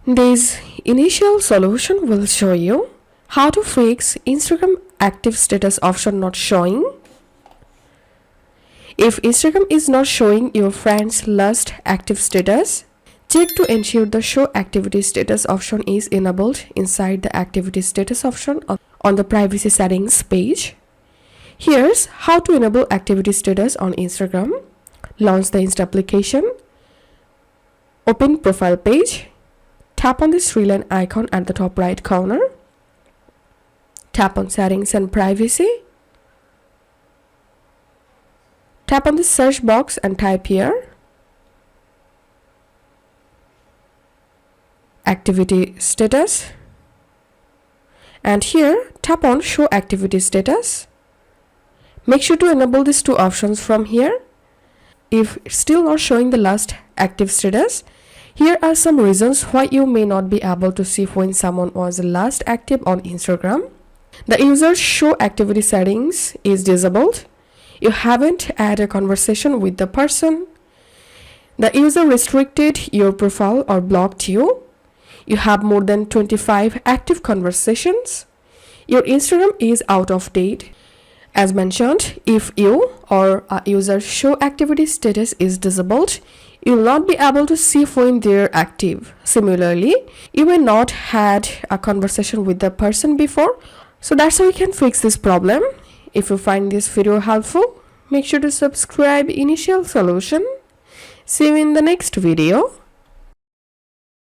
This initial solution will show you how to fix Instagram active status option not showing. If Instagram is not showing your friend's last active status, check to ensure the show activity status option is enabled inside the activity status option on the privacy settings page. Here's how to enable activity status on Instagram. Launch the Insta application. Open profile page. Tap on this three line icon at the top right corner. Tap on settings and privacy. Tap on the search box and type here activity status, and here tap on show activity status. Make sure to enable these two options from here. If it's still not showing the last active status, here are some reasons why you may not be able to see when someone was last active on Instagram. The user's show activity settings is disabled. You haven't had a conversation with the person. The user restricted your profile or blocked you. You have more than 25 active conversations. Your Instagram is out of date. As mentioned, if you or a user's show activity status is disabled, you will not be able to see when they're active. Similarly, you may not had a conversation with the person before. So that's how you can fix this problem. If you find this video helpful, make sure to subscribe Initial Solution. See you in the next video.